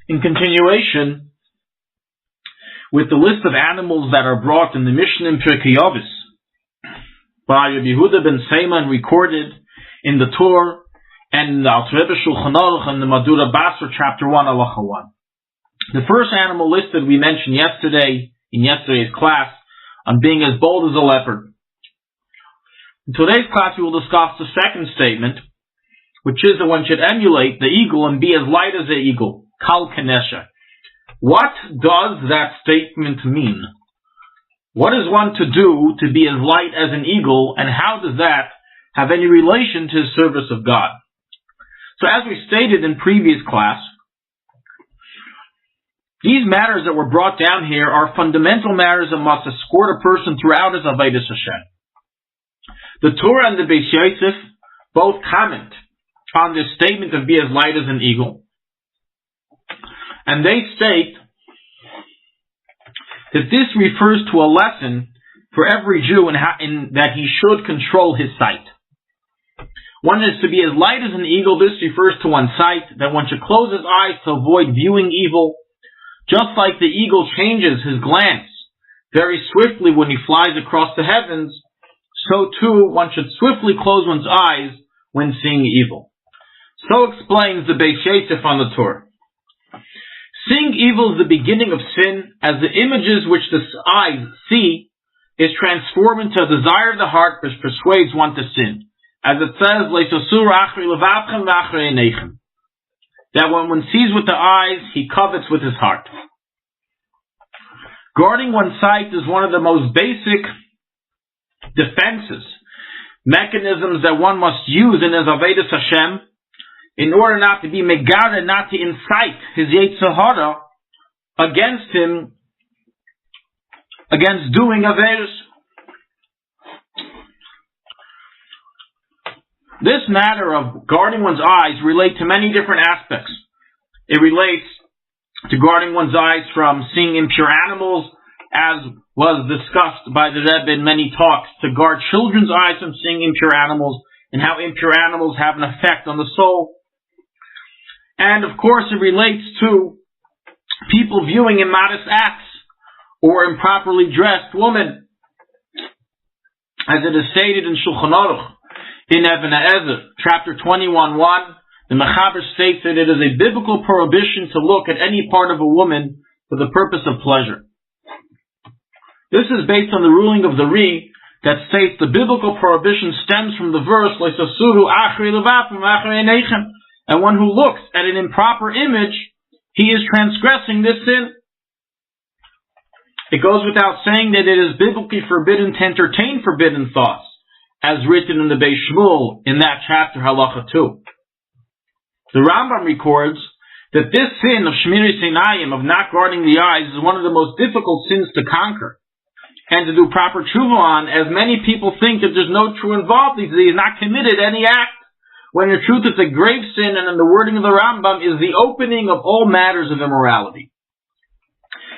In continuation with the list of animals that are brought in the Mishnah in Pirkei Avos by Rabbi Yehuda ben Seiman, recorded in the Torah and in the Shulchanaruchharav and the Madura Basra, chapter 1, Halacha 1. The first animal listed we mentioned yesterday in yesterday's class on being as bold as a leopard. In today's class we will discuss the second statement, which is that one should emulate the eagle and be as light as the eagle. Kal Kanesha. What does that statement mean? What is one to do to be as light as an eagle, and how does that have any relation to his service of God? So as we stated in previous class, these matters that were brought down here are fundamental matters that must escort a person throughout his Avodas Hashem. The Torah and the Beis Yosef both comment on this statement of be as light as an eagle. And they state that this refers to a lesson for every Jew in that he should control his sight. One is to be as light as an eagle. This refers to one's sight, that one should close his eyes to avoid viewing evil. Just like the eagle changes his glance very swiftly when he flies across the heavens, so too one should swiftly close one's eyes when seeing evil. So explains the Beis Yosef on the Torah. Seeing evil is the beginning of sin, as the images which the eyes see is transformed into a desire of the heart which persuades one to sin. As it says, that when one sees with the eyes, he covets with his heart. Guarding one's sight is one of the most basic defenses, mechanisms that one must use in his Avodas Hashem, in order not to be megara, not to incite his Yetzer Hara against him, against doing Averos. This matter of guarding one's eyes relates to many different aspects. It relates to guarding one's eyes from seeing impure animals, as was discussed by the Rebbe in many talks, to guard children's eyes from seeing impure animals, and how impure animals have an effect on the soul. And of course it relates to people viewing immodest acts or improperly dressed women. As it is stated in Shulchanaruchharav in Even HaEzer, chapter 21:1, the Mechaber states that it is a biblical prohibition to look at any part of a woman for the purpose of pleasure. This is based on the ruling of the Ri that states the biblical prohibition stems from the verse Leisasuru achri levapim achri einayim. And one who looks at an improper image, he is transgressing this sin. It goes without saying that it is biblically forbidden to entertain forbidden thoughts, as written in the Beis Shmuel in that chapter, Halacha 2. The Rambam records that this sin of Shmiras Eiynayim, of not guarding the eyes, is one of the most difficult sins to conquer and to do proper tshuva on, as many people think that there's no true involved, he has not committed any act, when in truth it's a grave sin, and in the wording of the Rambam is the opening of all matters of immorality.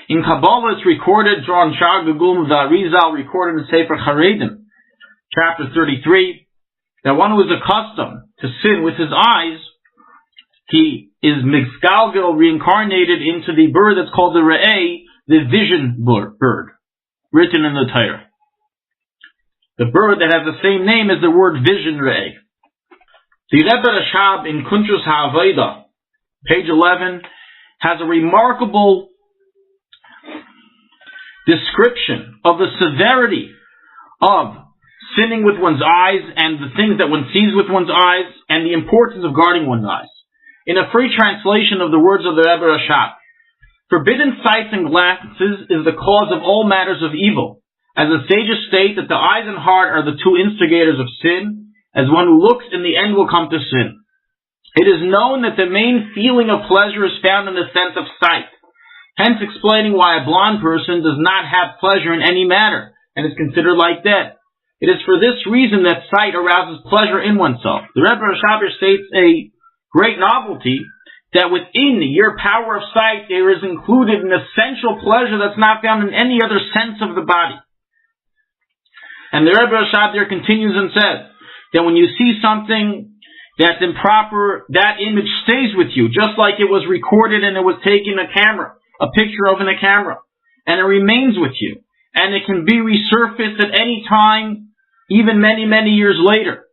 In Kabbalah it's recorded, John Shar Gugum the Arizal recorded in Sefer Charedim, chapter 33, that one who is accustomed to sin with his eyes, he is Mixgalgil, reincarnated into the bird that's called the Re'eh, the vision bird, written in the Torah. The bird that has the same name as the word vision, Re'eh. The Rebbe Rashab in Kuntrus HaAvodah, page 11, has a remarkable description of the severity of sinning with one's eyes and the things that one sees with one's eyes, and the importance of guarding one's eyes. In a free translation of the words of the Rebbe Rashab, forbidden sights and glances is the cause of all matters of evil, as the sages state that the eyes and heart are the two instigators of sin, as one who looks in the end will come to sin. It is known that the main feeling of pleasure is found in the sense of sight, hence explaining why a blind person does not have pleasure in any matter, and is considered like dead. It is for this reason that sight arouses pleasure in oneself. The Rebbe Rashab states a great novelty, that within your power of sight there is included an essential pleasure that's not found in any other sense of the body. And the Rebbe Rashab there continues and says that when you see something, that image stays with you, just like it was recorded and it was taken a picture of in a camera, and it remains with you, and it can be resurfaced at any time, even many, many years later,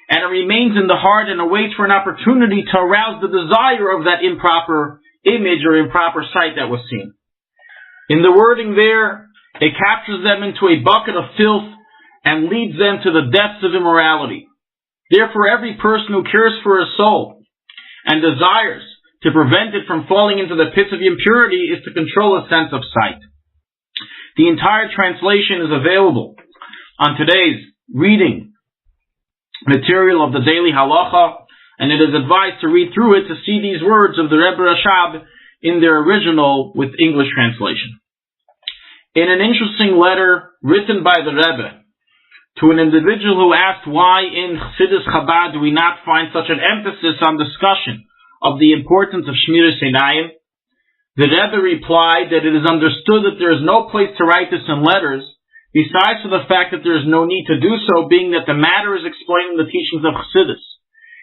and it remains in the heart and awaits for an opportunity to arouse the desire of that improper image or improper sight that was seen. In the wording there, it captures them into a bucket of filth and leads them to the depths of immorality. Therefore, every person who cares for his soul and desires to prevent it from falling into the pits of impurity is to control a sense of sight. The entire translation is available on today's reading material of the Daily Halacha, and it is advised to read through it to see these words of the Rebbe Rashab in their original with English translation. In an interesting letter written by the Rebbe to an individual who asked why in Chassidus Chabad do we not find such an emphasis on discussion of the importance of Shmiras Eiynayim, the Rebbe replied that it is understood that there is no place to write this in letters, besides for the fact that there is no need to do so, being that the matter is explained in the teachings of Chassidus.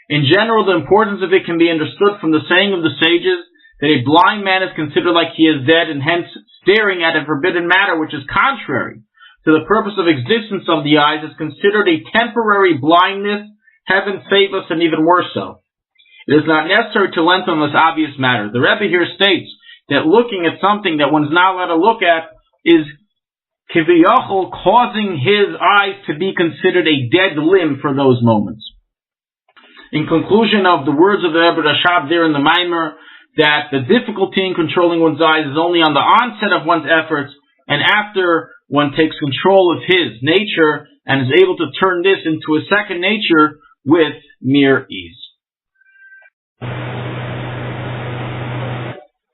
In general, the importance of it can be understood from the saying of the sages that a blind man is considered like he is dead, and hence staring at a forbidden matter which is contrary to the purpose of existence of the eyes is considered a temporary blindness, heaven save us, and even worse so. It is not necessary to lengthen on this obvious matter. The Rebbe here states that looking at something that one's not allowed to look at is kiviyachol causing his eyes to be considered a dead limb for those moments. In conclusion of the words of the Rebbe Rashab there in the Maimer, that the difficulty in controlling one's eyes is only on the onset of one's efforts, and after one takes control of his nature and is able to turn this into a second nature with mere ease.